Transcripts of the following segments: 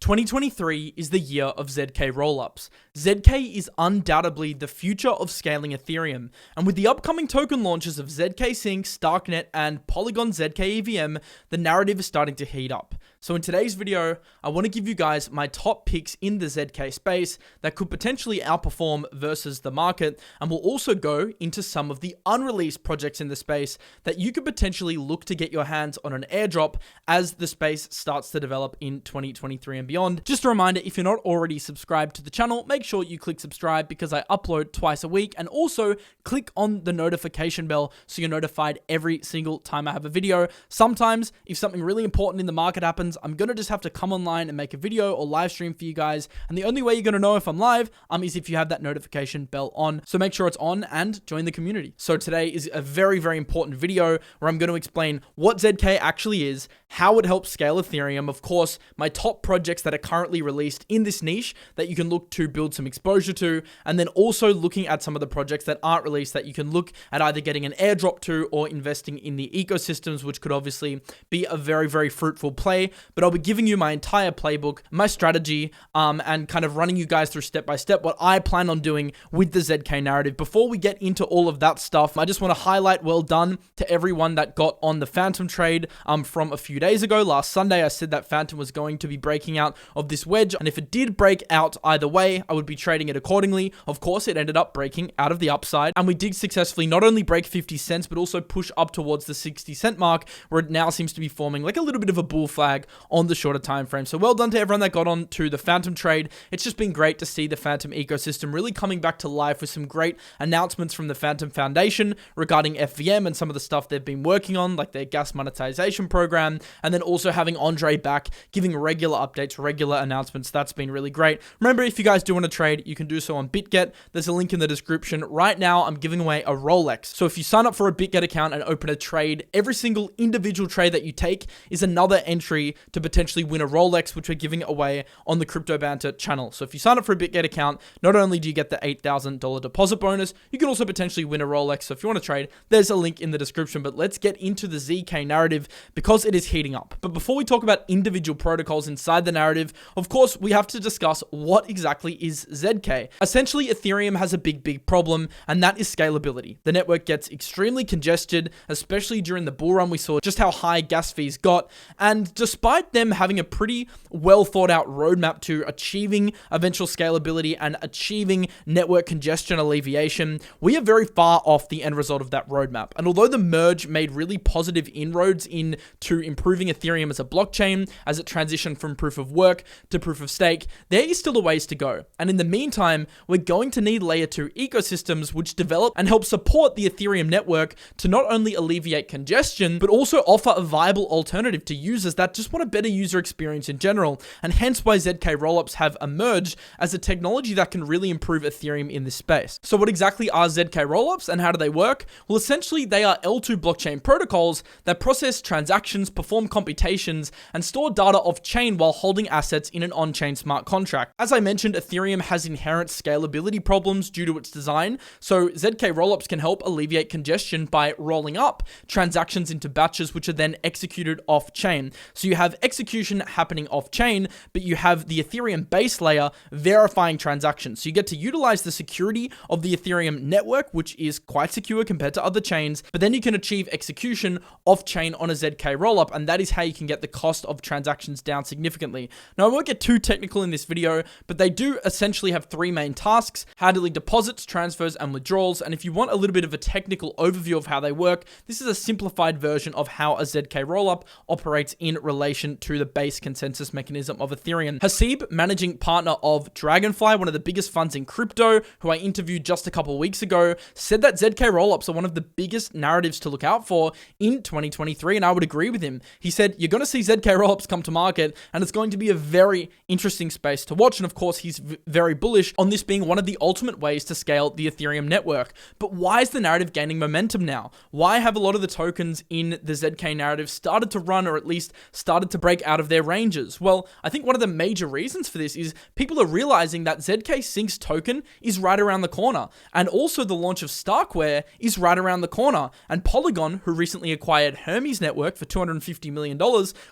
2023 is the year of ZK rollups. ZK is undoubtedly the future of scaling Ethereum, and with the upcoming token launches of zkSync, StarkNet and Polygon zkEVM, the narrative is starting to heat up. So in today's video, I want to give you guys my top picks in the ZK space that could potentially outperform versus the market, and we'll also go into some of the unreleased projects in the space that you could potentially look to get your hands on an airdrop as the space starts to develop in 2023 and beyond. Just a reminder, if you're not already subscribed to the channel, make sure you click subscribe because I upload twice a week, and also click on the notification bell so you're notified every single time I have a video. Sometimes, if something really important in the market happens, I'm gonna just have to come online and make a video or live stream for you guys, and the only way you're gonna know if I'm live is if you have that notification bell on. So make sure it's on and join the community. So today is a very, very important video where I'm going to explain what ZK actually is, how it helps scale Ethereum, of course, my top projects that are currently released in this niche that you can look to build some exposure to, and then also looking at some of the projects that aren't released that you can look at either getting an airdrop to or investing in the ecosystems, which could obviously be a very, very fruitful play. But I'll be giving you my entire playbook, my strategy, and kind of running you guys through step by step what I plan on doing with the ZK narrative. Before we get into all of that stuff, I just want to highlight well done to everyone that got on the Phantom trade from a few days ago. Last Sunday, I said that Phantom was going to be breaking out of this wedge, and if it did break out either way, I would be trading it accordingly. Of course, it ended up breaking out of the upside, and we did successfully not only break 50 cents, but also push up towards the 60-cent mark, where it now seems to be forming like a little bit of a bull flag on the shorter time frame. So well done to everyone that got on to the Phantom trade. It's just been great to see the Phantom ecosystem really coming back to life with some great announcements from the Phantom Foundation regarding FVM and some of the stuff they've been working on, like their gas monetization program, and then also having Andre back, giving regular updates, regular announcements. That's been really great. Remember, if you guys do want to trade, you can do so on BitGet. There's a link in the description. Right now, I'm giving away a ROLEX. So if you sign up for a BitGet account and open a trade, every single individual trade that you take is another entry to potentially win a ROLEX, which we're giving away on the 𝗕𝗆𝗘𝗫 channel. So if you sign up for a BitGet account, not only do you get the $8,000 deposit bonus, you can also potentially win a ROLEX. So if you want to trade, there's a link in the description. But let's get into the ZK narrative because it is heating up. But before we talk about individual protocols inside the narrative, of course, we have to discuss what exactly is ZK. Essentially, Ethereum has a big problem, and that is scalability. The network gets extremely congested, especially during the bull run. We saw just how high gas fees got, and despite them having a pretty well thought out roadmap to achieving eventual scalability and achieving network congestion alleviation, we are very far off the end result of that roadmap. And although the merge made really positive inroads into improving Ethereum as a blockchain as it transitioned from proof of work to proof of stake, there is still a ways to go. And in the meantime, we're going to need layer 2 ecosystems which develop and help support the Ethereum network to not only alleviate congestion, but also offer a viable alternative to users that just want a better user experience in general. And hence why ZK rollups have emerged as a technology that can really improve Ethereum in this space. So what exactly are ZK rollups and how do they work? Well, essentially they are L2 blockchain protocols that process transactions, perform computations, and store data off-chain while holding assets in an on-chain smart contract. As I mentioned, Ethereum has inherent scalability problems due to its design, so ZK rollups can help alleviate congestion by rolling up transactions into batches which are then executed off-chain. So you have execution happening off-chain, but you have the Ethereum base layer verifying transactions. So you get to utilize the security of the Ethereum network, which is quite secure compared to other chains, but then you can achieve execution off-chain on a ZK rollup, and that is how you can get the cost of transactions down significantly. Now, I won't get too technical in this video, but they do essentially have three main tasks: handling deposits, transfers, and withdrawals. And if you want a little bit of a technical overview of how they work, this is a simplified version of how a ZK rollup operates in relation to the base consensus mechanism of Ethereum. 𝗕𝗆𝗃, managing partner of Dragonfly, one of the biggest funds in crypto, who I interviewed just a couple of weeks ago, said that ZK rollups are one of the biggest narratives to look out for in 2023, and I would agree with him. He said, you're going to see ZK rollups come to market, and it's going to be a very interesting space to watch. And of course, he's very bullish on this being one of the ultimate ways to scale the Ethereum network. But why is the narrative gaining momentum now? Why have a lot of the tokens in the ZK narrative started to run, or at least started to break out of their ranges? Well, I think one of the major reasons for this is people are realizing that zkSync's token is right around the corner, and also the launch of StarkWare is right around the corner. And Polygon, who recently acquired Hermes network for $250 $250 million,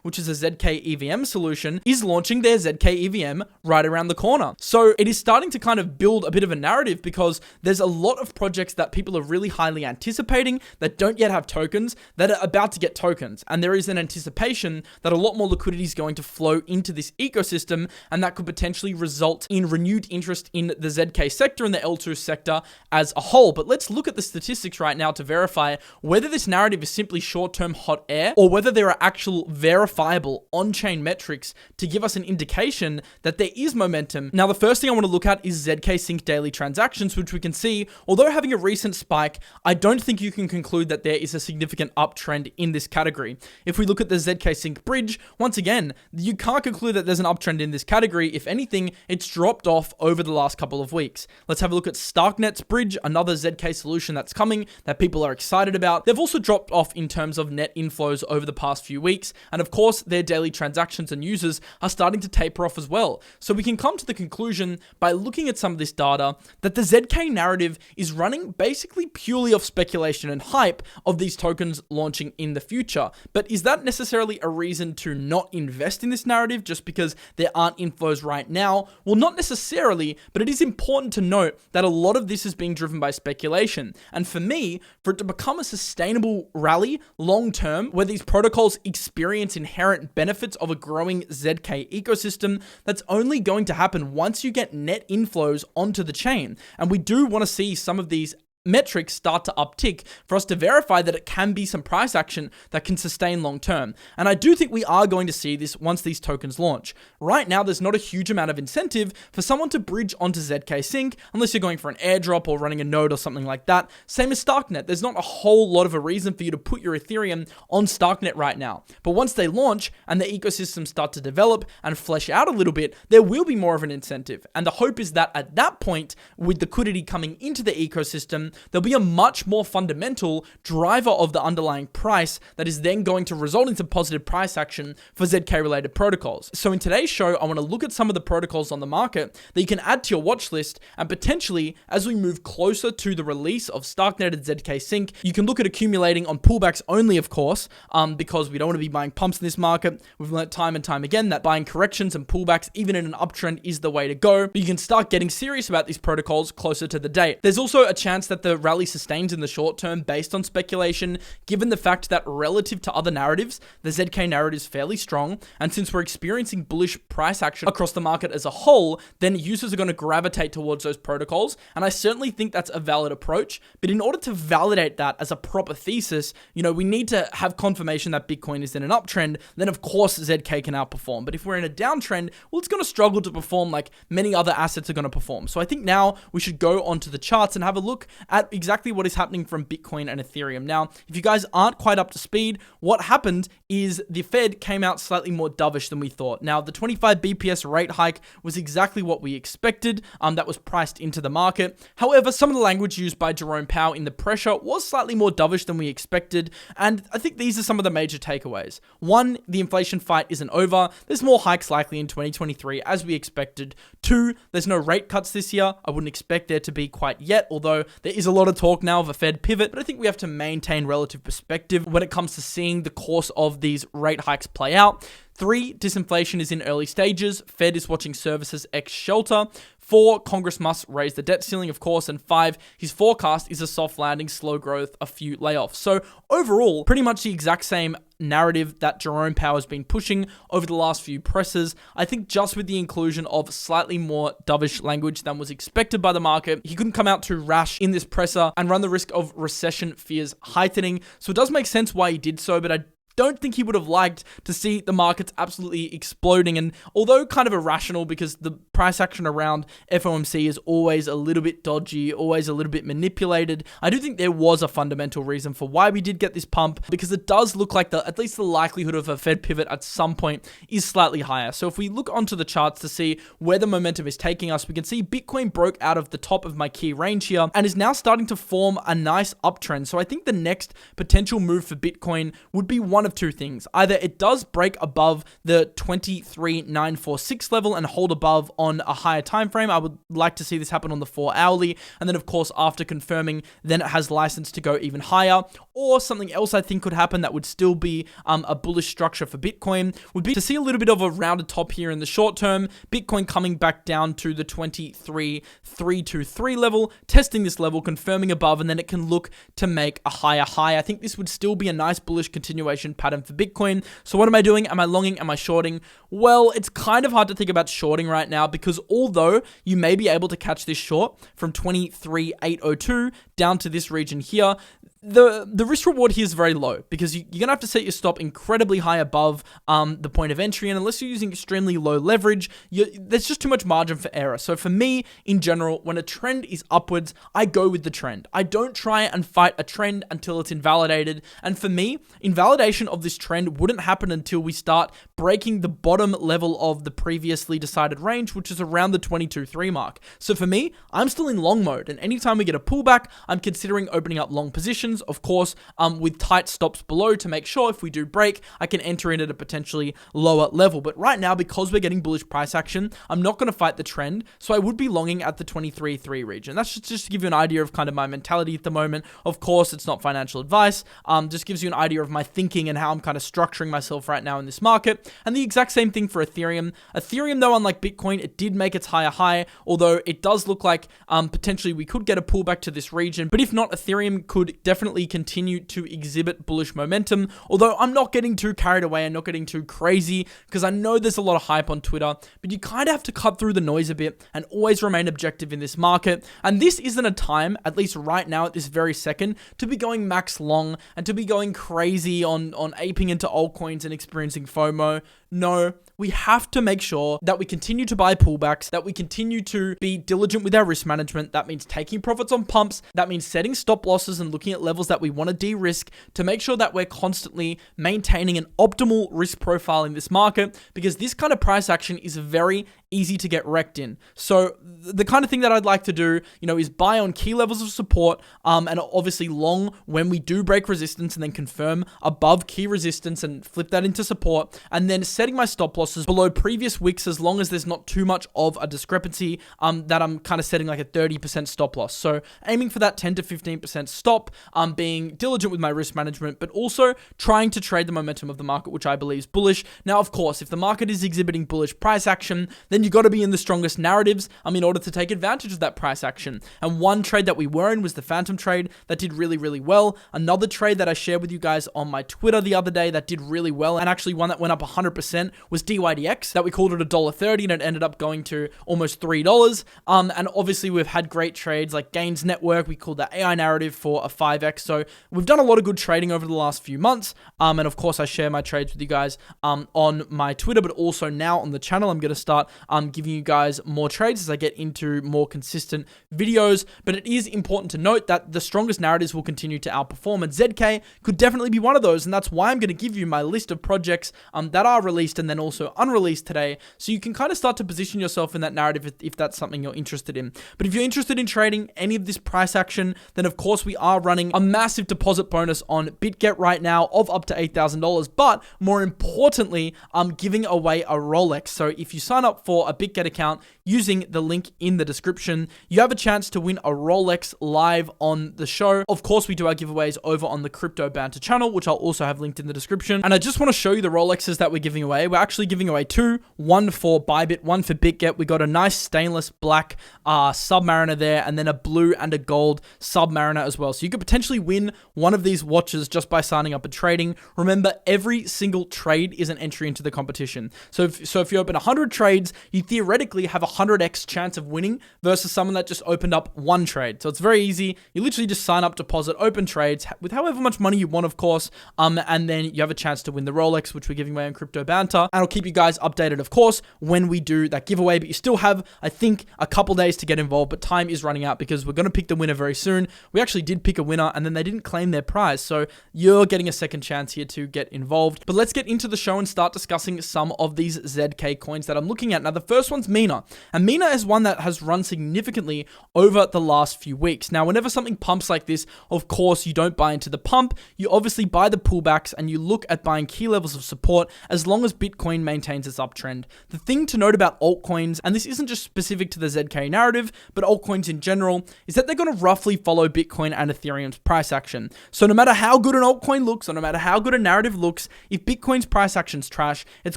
which is a ZK-EVM solution, is launching their ZK-EVM right around the corner. So it is starting to kind of build a bit of a narrative because there's a lot of projects that people are really highly anticipating that don't yet have tokens that are about to get tokens. And there is an anticipation that a lot more liquidity is going to flow into this ecosystem, and that could potentially result in renewed interest in the ZK sector and the L2 sector as a whole. But let's look at the statistics right now to verify whether this narrative is simply short-term hot air or whether there are actual verifiable on-chain metrics to give us an indication that there is momentum. Now, the first thing I want to look at is zkSync daily transactions, which we can see, although having a recent spike, I don't think you can conclude that there is a significant uptrend in this category. If we look at the zkSync bridge, once again, you can't conclude that there's an uptrend in this category. If anything, it's dropped off over the last couple of weeks. Let's have a look at StarkNet's bridge, another ZK solution that's coming that people are excited about. They've also dropped off in terms of net inflows over the past few weeks, and of course, their daily transactions and users are starting to taper off as well. So we can come to the conclusion by looking at some of this data that the ZK narrative is running basically purely off speculation and hype of these tokens launching in the future. But is that necessarily a reason to not invest in this narrative just because there aren't inflows right now? Well, not necessarily, but it is important to note that a lot of this is being driven by speculation. And for me, for it to become a sustainable rally long term, where these protocols experience inherent benefits of a growing ZK ecosystem, that's only going to happen once you get net inflows onto the chain. And we do want to see some of these metrics start to uptick for us to verify that it can be some price action that can sustain long term. And I do think we are going to see this once these tokens launch. Right now, there's not a huge amount of incentive for someone to bridge onto zkSync unless you're going for an airdrop or running a node or something like that. Same as StarkNet. There's not a whole lot of a reason for you to put your Ethereum on StarkNet right now. But once they launch and the ecosystems start to develop and flesh out a little bit, there will be more of an incentive. And the hope is that at that point, with liquidity coming into the ecosystem, there'll be a much more fundamental driver of the underlying price that is then going to result into positive price action for ZK related protocols. So in today's show, I want to look at some of the protocols on the market that you can add to your watch list, and potentially as we move closer to the release of StarkNet and zkSync, you can look at accumulating on pullbacks only, of course, because we don't want to be buying pumps in this market. We've learned time and time again that buying corrections and pullbacks, even in an uptrend, is the way to go. But you can start getting serious about these protocols closer to the date. There's also a chance that the rally sustains in the short term based on speculation, given the fact that relative to other narratives, the ZK narrative is fairly strong, and since we're experiencing bullish price action across the market as a whole, then users are going to gravitate towards those protocols, and I certainly think that's a valid approach. But in order to validate that as a proper thesis, we need to have confirmation that Bitcoin is in an uptrend. Then of course ZK can outperform. But if we're in a downtrend, well, it's going to struggle to perform like many other assets are going to perform. So I think now we should go onto the charts and have a look at exactly what is happening from Bitcoin and Ethereum. Now, if you guys aren't quite up to speed, what happened is the Fed came out slightly more dovish than we thought. Now, the 25 BPS rate hike was exactly what we expected. That was priced into the market. However, some of the language used by Jerome Powell in the pressure was slightly more dovish than we expected. And I think these are some of the major takeaways. One, the inflation fight isn't over. There's more hikes likely in 2023 as we expected. Two, there's no rate cuts this year. I wouldn't expect there to be quite yet, although there is a lot of talk now of a Fed pivot, but I think we have to maintain relative perspective when it comes to seeing the course of these rate hikes play out. 3, disinflation is in early stages. Fed is watching services ex-shelter. 4, Congress must raise the debt ceiling, of course. And 5, his forecast is a soft landing, slow growth, a few layoffs. So overall, pretty much the exact same narrative that Jerome Powell has been pushing over the last few presses. I think just with the inclusion of slightly more dovish language than was expected by the market, he couldn't come out too rash in this presser and run the risk of recession fears heightening. So it does make sense why he did so, but I don't think he would have liked to see the markets absolutely exploding. And although kind of irrational, because the price action around FOMC is always a little bit dodgy, always a little bit manipulated, I do think there was a fundamental reason for why we did get this pump, because it does look like at least the likelihood of a Fed pivot at some point is slightly higher. So if we look onto the charts to see where the momentum is taking us, we can see Bitcoin broke out of the top of my key range here and is now starting to form a nice uptrend. So I think the next potential move for Bitcoin would be one of two things. Either it does break above the 23,946 level and hold above on on a higher time frame. I would like to see this happen on the 4 hourly, and then of course after confirming, then it has license to go even higher. Or something else I think could happen that would still be a bullish structure for Bitcoin would be to see a little bit of a rounded top here in the short term, Bitcoin coming back down to the 23,323 level, testing this level, confirming above, and then it can look to make a higher high. I think this would still be a nice bullish continuation pattern for Bitcoin. So what am I doing? Am I longing? Am I shorting? Well, it's kind of hard to think about shorting right now, because although you may be able to catch this short from 23,802 down to this region here, the risk reward here is very low, because you're going to have to set your stop incredibly high above the point of entry, and unless you're using extremely low leverage, there's just too much margin for error. So for me, in general, when a trend is upwards, I go with the trend. I don't try and fight a trend until it's invalidated, and for me, invalidation of this trend wouldn't happen until we start breaking the bottom level of the previously decided range, which is around the 22.3 mark. So for me, I'm still in long mode, and anytime we get a pullback, I'm considering opening up long positions, of course, with tight stops below to make sure if we do break, I can enter in at a potentially lower level. But right now, because we're getting bullish price action, I'm not going to fight the trend, so I would be longing at the 23.3 region. That's just to give you an idea of kind of my mentality at the moment. Of course, it's not financial advice, just gives you an idea of my thinking and how I'm kind of structuring myself right now in this market. And the exact same thing for Ethereum. Ethereum, though, unlike Bitcoin, it did make its higher high, although it does look like potentially we could get a pullback to this region. But if not, Ethereum could definitely continue to exhibit bullish momentum, although I'm not getting too carried away and not getting too crazy, because I know there's a lot of hype on Twitter, but you kind of have to cut through the noise a bit and always remain objective in this market. And this isn't a time, at least right now at this very second, to be going max long and to be going crazy on aping into altcoins and experiencing FOMO. No, we have to make sure that we continue to buy pullbacks, that we continue to be diligent with our risk management. That means taking profits on pumps. That means setting stop losses and looking at levels that we want to de-risk to make sure that we're constantly maintaining an optimal risk profile in this market, because this kind of price action is very easy to get wrecked in. So the kind of thing that I'd like to do, is buy on key levels of support, and obviously long when we do break resistance, and then confirm above key resistance and flip that into support, and then setting my stop losses below previous wicks as long as there's not too much of a discrepancy, that I'm kind of setting like a 30% stop loss. So aiming for that 10 to 15% stop, being diligent with my risk management, but also trying to trade the momentum of the market, which I believe is bullish. Now, of course, if the market is exhibiting bullish price action, then you got to be in the strongest narratives in order to take advantage of that price action. And one trade that we were in was the Phantom trade that did really, really well. Another trade that I shared with you guys on my Twitter the other day that did really well, and actually one that went up 100%, was DYDX, that we called it $1.30, and it ended up going to almost $3. And obviously we've had great trades like Gains Network. We called that AI narrative for a 5x. So we've done a lot of good trading over the last few months. And of course I share my trades with you guys on my Twitter, but also now on the channel. I'm going to start giving you guys more trades as I get into more consistent videos. But it is important to note that the strongest narratives will continue to outperform, and ZK could definitely be one of those. And that's why I'm going to give you my list of projects that are released and then also unreleased today, so you can kind of start to position yourself in that narrative if that's something you're interested in. But if you're interested in trading any of this price action, then of course we are running a massive deposit bonus on BitGet right now of up to $8,000. But more importantly, I'm giving away a Rolex. So if you sign up for a BitGet account using the link in the description, you have a chance to win a Rolex live on the show. Of course, we do our giveaways over on the Crypto Banter channel, which I'll also have linked in the description. And I just want to show you the Rolexes that we're giving away. We're actually giving away two, one for Bybit, one for BitGet. We got a nice stainless black Submariner there, and then a blue and a gold Submariner as well. So you could potentially win one of these watches just by signing up and trading. Remember, every single trade is an entry into the competition. So if you open 100 trades, you theoretically have a 100x chance of winning versus someone that just opened up one trade. So it's very easy. You literally just sign up, deposit, open trades with however much money you want, of course, and then you have a chance to win the Rolex, which we're giving away on Crypto Banter. And I'll keep you guys updated, of course, when we do that giveaway. But you still have, I think, a couple days to get involved, but time is running out because we're going to pick the winner very soon. We actually did pick a winner, and then they didn't claim their prize. So you're getting a second chance here to get involved. But let's get into the show and start discussing some of these ZK coins that I'm looking at. Now, the first one's Mina, and Mina is one that has run significantly over the last few weeks. Now, whenever something pumps like this, of course, you don't buy into the pump. You obviously buy the pullbacks and you look at buying key levels of support as long as Bitcoin maintains its uptrend. The thing to note about altcoins, and this isn't just specific to the ZK narrative, but altcoins in general, is that they're going to roughly follow Bitcoin and Ethereum's price action. So no matter how good an altcoin looks, or no matter how good a narrative looks, if Bitcoin's price action's trash, it's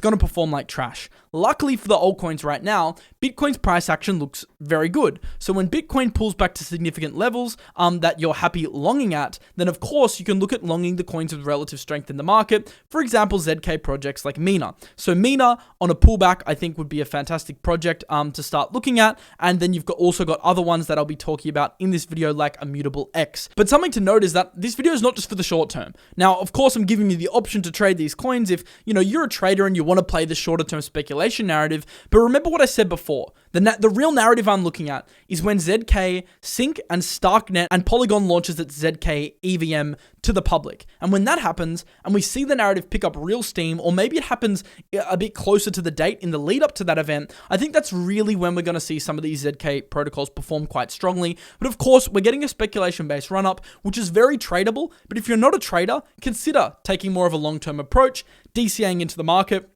going to perform like trash. Luckily for the altcoins right now, Bitcoin's price action looks very good. So when Bitcoin pulls back to significant levels that you're happy longing at, then of course you can look at longing the coins with relative strength in the market. For example, ZK projects like Mina. So Mina on a pullback, I think would be a fantastic project to start looking at. And then you've also got other ones that I'll be talking about in this video, like 𝗕𝗕𝗃. But something to note is that this video is not just for the short term. Now, of course, I'm giving you the option to trade these coins if you're a trader and you want to play the shorter term speculation narrative. But remember what I said before. The real narrative I'm looking at is when zkSync and StarkNet and Polygon launches its zkEVM to the public. And when that happens, and we see the narrative pick up real steam, or maybe it happens a bit closer to the date in the lead up to that event, I think that's really when we're going to see some of these ZK protocols perform quite strongly. But of course, we're getting a speculation-based run-up, which is very tradable. But if you're not a trader, consider taking more of a long-term approach, DCAing into the market.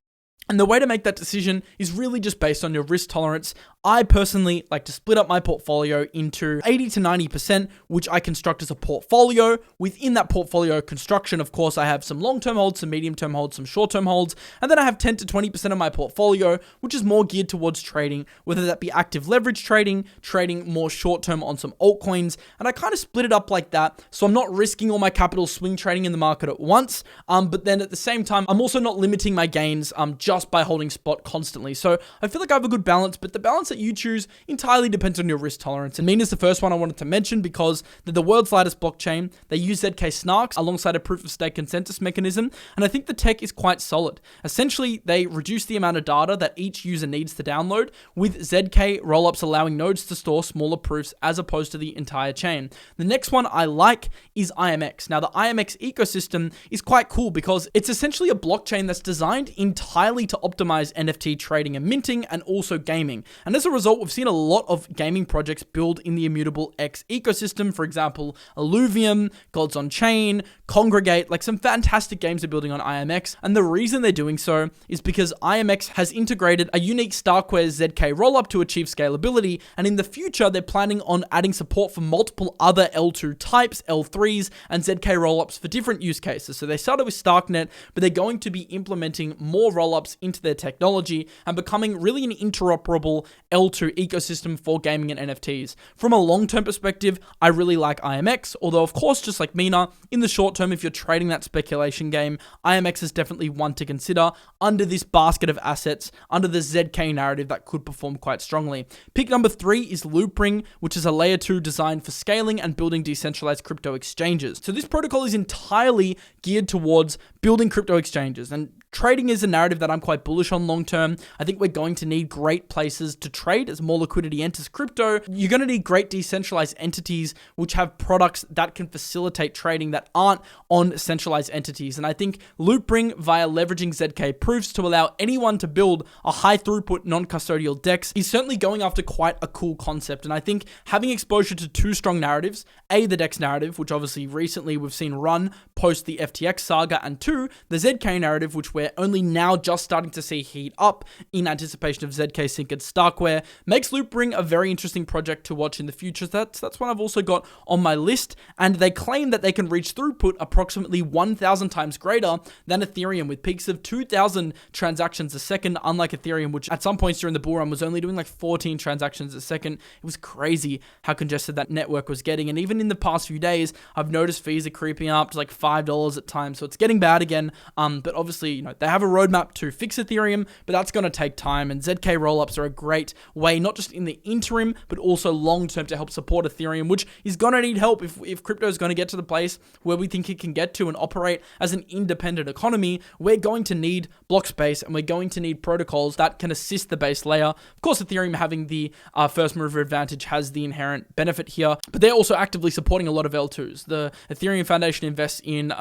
And the way to make that decision is really just based on your risk tolerance. I personally like to split up my portfolio into 80 to 90%, which I construct as a portfolio. Within that portfolio construction, of course, I have some long-term holds, some medium-term holds, some short-term holds, and then I have 10 to 20% of my portfolio, which is more geared towards trading, whether that be active leverage trading, trading more short-term on some altcoins, and I kind of split it up like that, so I'm not risking all my capital swing trading in the market at once, but then at the same time, I'm also not limiting my gains just by holding spot constantly. So I feel like I have a good balance, but the balance that you choose entirely depends on your risk tolerance. And Mina's the first one I wanted to mention because they're the world's lightest blockchain. They use ZK-Snarks alongside a proof-of-stake consensus mechanism, and I think the tech is quite solid. Essentially, they reduce the amount of data that each user needs to download, with ZK-Rollups allowing nodes to store smaller proofs as opposed to the entire chain. The next one I like is IMX. Now, the IMX ecosystem is quite cool because it's essentially a blockchain that's designed entirely to optimize NFT trading and minting, and also gaming. And as a result, we've seen a lot of gaming projects build in the 𝗕𝗕𝗃 ecosystem. For example, 𝗕𝗕𝗕𝗃, Gods on Chain, Congregate, like some fantastic games are building on IMX. And the reason they're doing so is because IMX has integrated a unique StarkNet ZK-Rollup to achieve scalability. And in the future, they're planning on adding support for multiple other L2 types, L3s, and ZK-Rollups for different use cases. So they started with StarkNet, but they're going to be implementing more rollups into their technology and becoming really an interoperable L2 ecosystem for gaming and NFTs. From a long-term perspective, I really like IMX, although of course, just like Mina, in the short term, if you're trading that speculation game, IMX is definitely one to consider under this basket of assets, under the ZK narrative that could perform quite strongly. Pick number 3 is Loopring, which is a layer 2 designed for scaling and building decentralized crypto exchanges. So this protocol is entirely geared towards building crypto exchanges, and trading is a narrative that I'm quite bullish on long term. I think we're going to need great places to trade as more liquidity enters crypto. You're going to need great decentralized entities which have products that can facilitate trading that aren't on centralized entities. And I think Loopring via leveraging ZK proofs to allow anyone to build a high throughput non-custodial DEX is certainly going after quite a cool concept. And I think having exposure to two strong narratives, A, the DEX narrative, which obviously recently we've seen run post the FTX saga, and 2, the ZK narrative, which we're only now just starting to see heat up in anticipation of zkSync and StarkNet, makes Loopring a very interesting project to watch in the future. That's one I've also got on my list, and they claim that they can reach throughput approximately 1,000 times greater than Ethereum, with peaks of 2,000 transactions a second, unlike Ethereum, which at some points during the bull run was only doing like 14 transactions a second. It was crazy how congested that network was getting, and even in the past few days, I've noticed fees are creeping up to like $5 at times, so it's getting bad again. But obviously, they have a roadmap to fix Ethereum, but that's going to take time, and ZK-Rollups are a great way, not just in the interim, but also long-term to help support Ethereum, which is going to need help if crypto is going to get to the place where we think it can get to and operate as an independent economy. We're going to need block space, and we're going to need protocols that can assist the base layer. Of course, Ethereum having the first mover advantage has the inherent benefit here, but they're also actively supporting a lot of L2s. The Ethereum Foundation invests in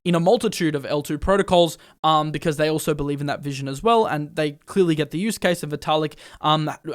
in a multitude of L2 protocols, because they also believe in that vision as well, and they clearly get the use case of Vitalik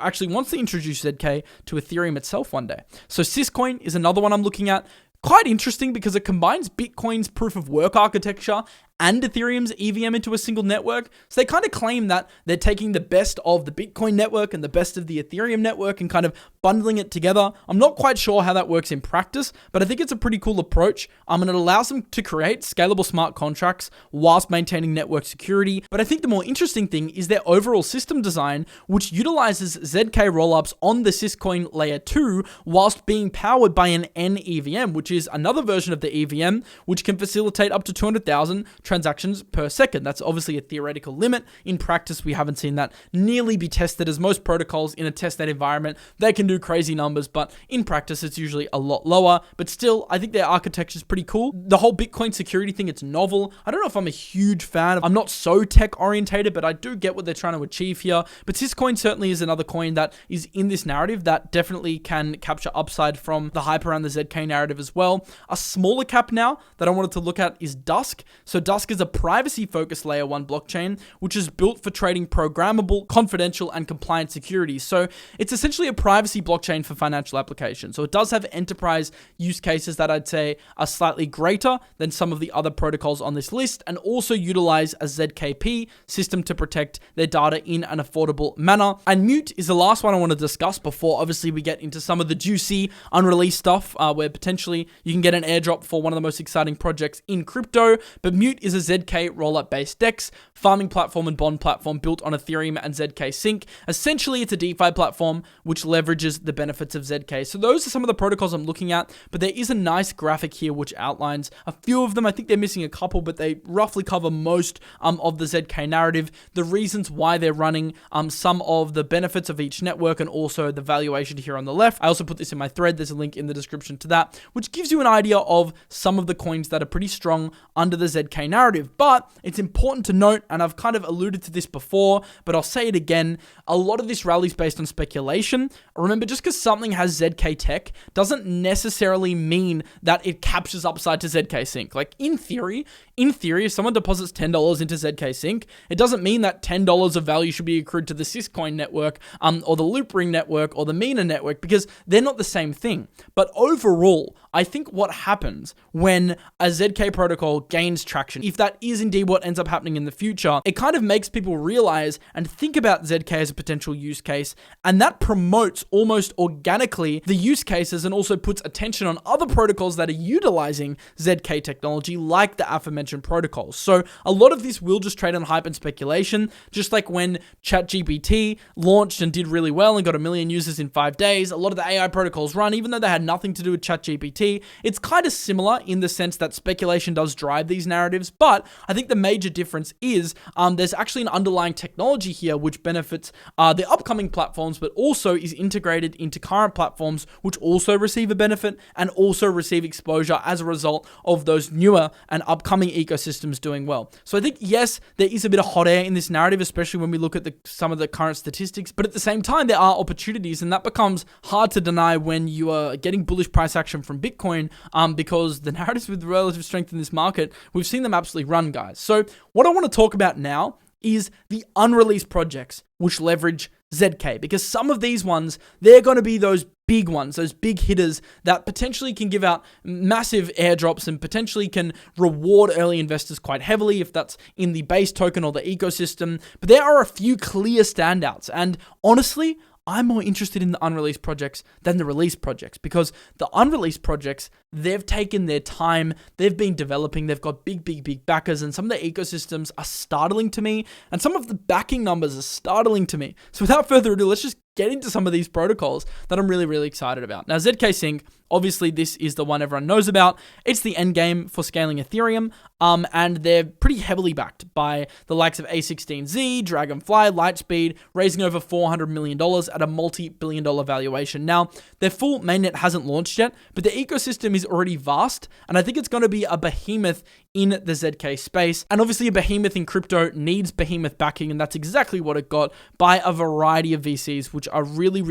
actually wants to introduce ZK to Ethereum itself one day. So Syscoin is another one I'm looking at. Quite interesting because it combines Bitcoin's proof of work architecture and Ethereum's EVM into a single network. So they kind of claim that they're taking the best of the Bitcoin network and the best of the Ethereum network and kind of bundling it together. I'm not quite sure how that works in practice, but I think it's a pretty cool approach. And it allows them to create scalable smart contracts whilst maintaining network security. But I think the more interesting thing is their overall system design, which utilizes ZK-Rollups on the Syscoin layer 2 whilst being powered by an 𝗕𝗕𝗓𝗕, which is another version of the EVM, which can facilitate up to 200,000 transactions per second. That's obviously a theoretical limit. In practice, we haven't seen that nearly be tested, as most protocols in a testnet environment, they can do crazy numbers, but in practice, it's usually a lot lower. But still, I think their architecture is pretty cool. The whole Bitcoin security thing, it's novel. I don't know if I'm a huge fan. I'm not so tech orientated, but I do get what they're trying to achieve here. But Syscoin certainly is another coin that is in this narrative that definitely can capture upside from the hype around the ZK narrative as well. A smaller cap now that I wanted to look at is Dusk. So Dusk is a privacy-focused layer 1 blockchain, which is built for trading programmable, confidential, and compliant securities. So it's essentially a privacy blockchain for financial applications. So it does have enterprise use cases that I'd say are slightly greater than some of the other protocols on this list, and also utilize a ZKP system to protect their data in an affordable manner. And Mute is the last one I want to discuss before obviously we get into some of the juicy unreleased stuff, where potentially you can get an airdrop for one of the most exciting projects in crypto. But Mute is a ZK-Rollup based DEX, farming platform and bond platform built on Ethereum and zkSync. Essentially, it's a DeFi platform which leverages the benefits of ZK. So those are some of the protocols I'm looking at, but there is a nice graphic here which outlines a few of them. I think they're missing a couple, but they roughly cover most of the ZK narrative, the reasons why they're running, some of the benefits of each network, and also the valuation here on the left. I also put this in my thread. There's a link in the description to that, which gives you an idea of some of the coins that are pretty strong under the ZK narrative. But it's important to note, and I've kind of alluded to this before, but I'll say it again, a lot of this rally is based on speculation. Remember, just because something has ZK tech doesn't necessarily mean that it captures upside to zkSync. Like in theory, if someone deposits $10 into zkSync, it doesn't mean that $10 of value should be accrued to the Syscoin network, or the Loopring network, or the Mina network, because they're not the same thing. But overall, I think what happens when a ZK protocol gains traction, if that is indeed what ends up happening in the future, it kind of makes people realize and think about ZK as a potential use case, and that promotes almost organically the use cases and also puts attention on other protocols that are utilizing ZK technology, like the aforementioned protocols. So a lot of this will just trade on hype and speculation, just like when ChatGPT launched and did really well and got 1 million users in 5 days. A lot of the AI protocols run, even though they had nothing to do with ChatGPT. It's kind of similar in the sense that speculation does drive these narratives, but I think the major difference is there's actually an underlying technology here which benefits the upcoming platforms, but also is integrated into current platforms which also receive a benefit and also receive exposure as a result of those newer and upcoming ecosystems doing well. So I think, yes, there is a bit of hot air in this narrative, especially when we look at some of the current statistics, but at the same time, there are opportunities, and that becomes hard to deny when you are getting bullish price action from Bitcoin, because the narratives with relative strength in this market, we've seen them absolutely run, guys. So what I want to talk about now is the unreleased projects which leverage ZK, because some of these ones, they're going to be those big ones, those big hitters that potentially can give out massive airdrops and potentially can reward early investors quite heavily if that's in the base token or the ecosystem. But there are a few clear standouts, and honestly, I'm more interested in the unreleased projects than the released projects, because the unreleased projects, they've taken their time, they've been developing, they've got big backers, and some of the ecosystems are startling to me, and some of the backing numbers are startling to me. So without further ado, let's just get into some of these protocols that I'm really excited about. Now, zkSync, obviously this is the one everyone knows about. It's the end game for scaling Ethereum, and they're pretty heavily backed by the likes of A16Z, Dragonfly, Lightspeed, raising over $400 million at a multi-billion-dollar valuation. Now, their full mainnet hasn't launched yet, but the ecosystem is already vast, and I think it's going to be a behemoth in the ZK space. And obviously a behemoth in crypto needs behemoth backing, and that's exactly what it got by a variety of VCs, which are really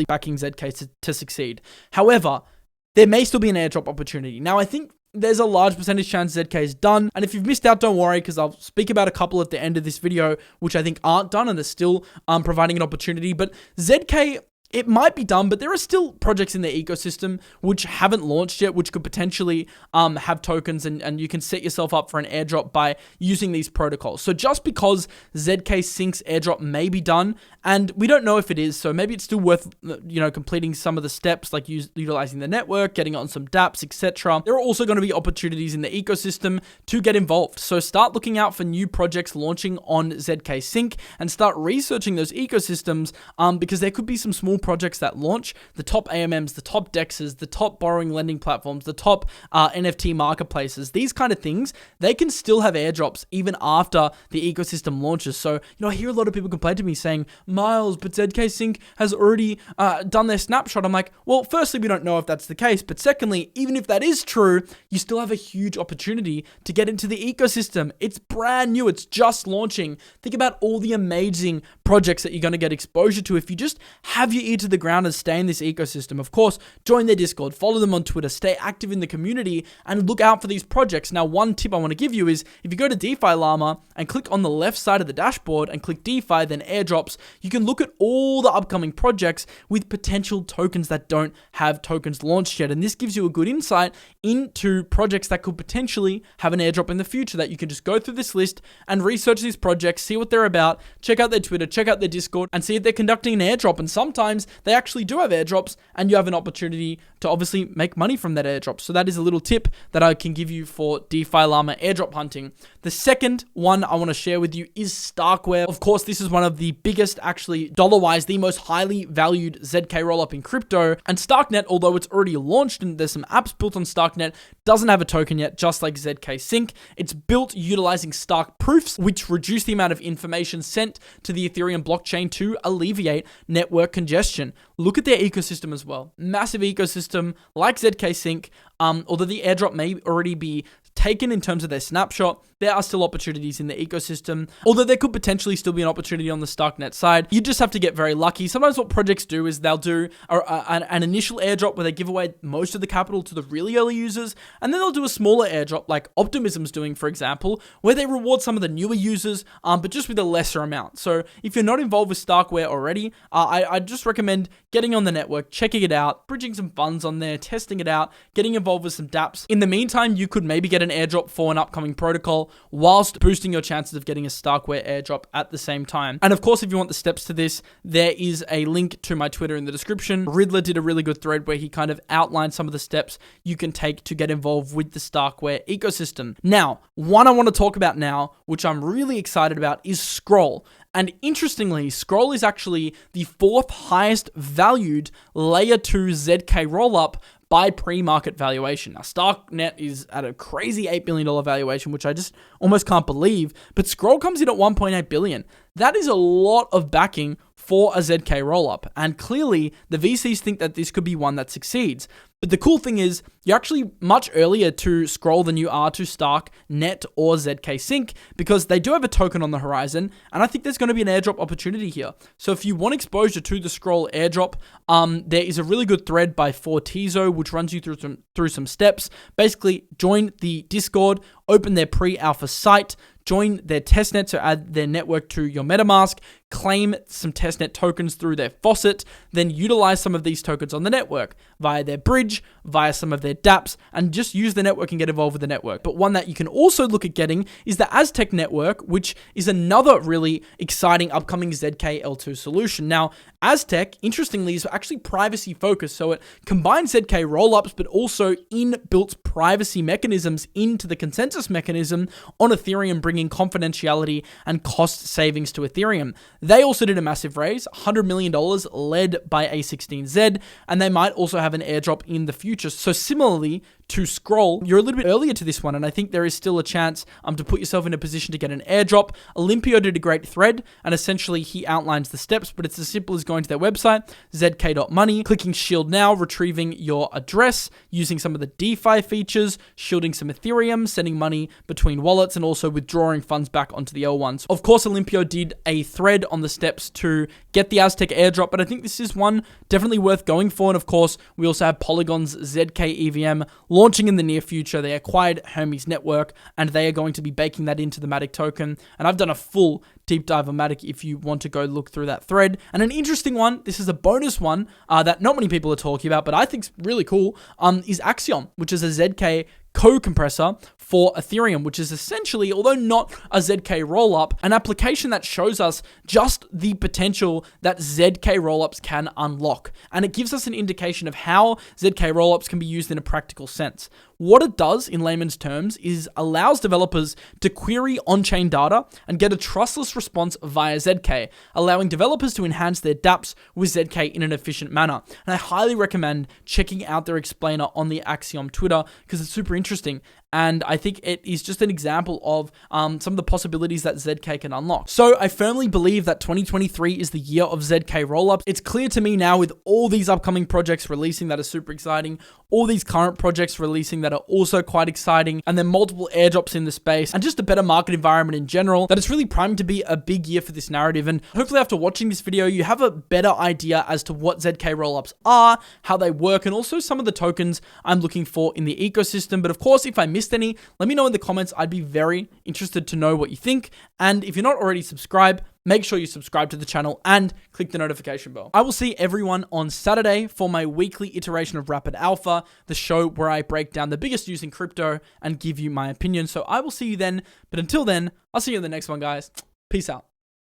backing ZK to succeed. However, there may still be an airdrop opportunity. Now, I think there's a large percentage chance ZK is done. And if you've missed out, don't worry, because I'll speak about a couple at the end of this video, which I think aren't done and are still providing an opportunity. But ZK, it might be done, but there are still projects in the ecosystem which haven't launched yet, which could potentially have tokens, and you can set yourself up for an airdrop by using these protocols. So just because zkSync's airdrop may be done, and we don't know if it is, so maybe it's still worth, completing some of the steps, like utilizing the network, getting on some dApps, etc. There are also going to be opportunities in the ecosystem to get involved. So start looking out for new projects launching on zkSync and start researching those ecosystems, because there could be some small projects that launch, the top AMMs, the top DEXs, the top borrowing lending platforms, the top NFT marketplaces, these kind of things, they can still have airdrops even after the ecosystem launches. So, I hear a lot of people complain to me saying, Miles, but zkSync has already done their snapshot. I'm like, well, firstly, we don't know if that's the case, but secondly, even if that is true, you still have a huge opportunity to get into the ecosystem. It's brand new. It's just launching. Think about all the amazing projects that you're going to get exposure to if you just have your ear to the ground and stay in this ecosystem. Of course, join their Discord, follow them on Twitter, stay active in the community, and look out for these projects. Now, one tip I want to give you is if you go to DeFi Llama and click on the left side of the dashboard and click DeFi, then airdrops, you can look at all the upcoming projects with potential tokens that don't have tokens launched yet. And this gives you a good insight into projects that could potentially have an airdrop in the future, that you can just go through this list and research these projects, see what they're about, check out their Twitter, check out their Discord, and see if they're conducting an airdrop. And sometimes they actually do have airdrops, and you have an opportunity to obviously make money from that airdrop. So that is a little tip that I can give you for DeFi Llama airdrop hunting. The second one I want to share with you is StarkWare. Of course, this is one of the biggest, actually dollar-wise, the most highly valued ZK rollup in crypto. And StarkNet, although it's already launched and there's some apps built on StarkNet, doesn't have a token yet, just like zkSync. It's built utilizing Stark proofs, which reduce the amount of information sent to the Ethereum blockchain to alleviate network congestion. Look at their ecosystem as well. Massive ecosystem like zkSync. Although the airdrop may already be taken in terms of their snapshot, there are still opportunities in the ecosystem, although there could potentially still be an opportunity on the StarkNet side. You just have to get very lucky. Sometimes what projects do is they'll do an initial airdrop where they give away most of the capital to the really early users, and then they'll do a smaller airdrop like 𝗕𝗕𝗃𝗧𝗚's doing, for example, where they reward some of the newer users, but just with a lesser amount. So if you're not involved with StarkWare already, I just recommend getting on the network, checking it out, bridging some funds on there, testing it out, getting involved with some dApps. In the meantime, you could maybe get an airdrop for an upcoming protocol whilst boosting your chances of getting a StarkWare airdrop at the same time. And of course, if you want the steps to this, there is a link to my Twitter in the description. Riddler did a really good thread where he kind of outlined some of the steps you can take to get involved with the StarkWare ecosystem. Now, one I want to talk about now, which I'm really excited about, is Scroll. And interestingly, Scroll is actually the fourth highest valued layer 2 ZK rollup by pre-market valuation. Now, StarkNet is at a crazy $8 billion valuation, which I just almost can't believe, but Scroll comes in at $1.8 billion. That is a lot of backing for a ZK rollup, and clearly the VCs think that this could be one that succeeds. But the cool thing is, you're actually much earlier to Scroll than you are to StarkNet or zkSync, because they do have a token on the horizon, and I think there's going to be an airdrop opportunity here. So if you want exposure to the Scroll airdrop, there is a really good thread by 𝗕𝗆𝗃𝗧𝗚, which runs you through some steps. Basically, join the Discord, open their pre-alpha site, join their testnet to add their network to your MetaMask, claim some testnet tokens through their faucet, then utilize some of these tokens on the network via their bridge, via some of their dApps, and just use the network and get involved with the network. But one that you can also look at getting is the Aztec network, which is another really exciting upcoming ZK-L2 solution. Now, Aztec, interestingly, is actually privacy focused, so it combines ZK rollups, but also inbuilt privacy mechanisms into the consensus mechanism on Ethereum, bringing confidentiality and cost savings to Ethereum. They also did a massive raise, $100 million, led by A16Z, and they might also have an airdrop in the future. So similarly to Scroll, you're a little bit earlier to this one, and I think there is still a chance to put yourself in a position to get an airdrop. Olympio did a great thread, and essentially he outlines the steps, but it's as simple as going to their website, zk.money, clicking shield now, retrieving your address, using some of the DeFi features, shielding some Ethereum, sending money between wallets, and also withdrawing funds back onto the L1s. Of course, Olympio did a thread on the steps to get the Aztec airdrop, but I think this is one definitely worth going for. And of course, we also have Polygon's ZkEVM launching in the near future. They acquired Hermes Network, and they are going to be baking that into the MATIC token. And I've done a full deep dive on MATIC if you want to go look through that thread. And an interesting one, this is a bonus one that not many people are talking about, but I think is really cool, is Axiom, which is a ZK co-compressor for Ethereum, which is essentially, although not a ZK rollup, an application that shows us just the potential that ZK rollups can unlock. And it gives us an indication of how ZK rollups can be used in a practical sense. What it does, in layman's terms, is allows developers to query on-chain data and get a trustless response via ZK, allowing developers to enhance their dApps with ZK in an efficient manner. And I highly recommend checking out their explainer on the Axiom Twitter because it's super interesting. And I think it is just an example of some of the possibilities that ZK can unlock. So I firmly believe that 2023 is the year of ZK rollups. It's clear to me now with all these upcoming projects releasing that are super exciting, all these current projects releasing that are also quite exciting, and then multiple airdrops in the space, and just a better market environment in general, that it's really primed to be a big year for this narrative. And hopefully after watching this video, you have a better idea as to what ZK rollups are, how they work, and also some of the tokens I'm looking for in the ecosystem. But of course, if I missed any, let me know in the comments. I'd be very interested to know what you think. And if you're not already subscribed, make sure you subscribe to the channel and click the notification bell. I will see everyone on Saturday for my weekly iteration of Rapid Alpha, the show where I break down the biggest news in crypto and give you my opinion. So I will see you then. But until then, I'll see you in the next one, guys. Peace out.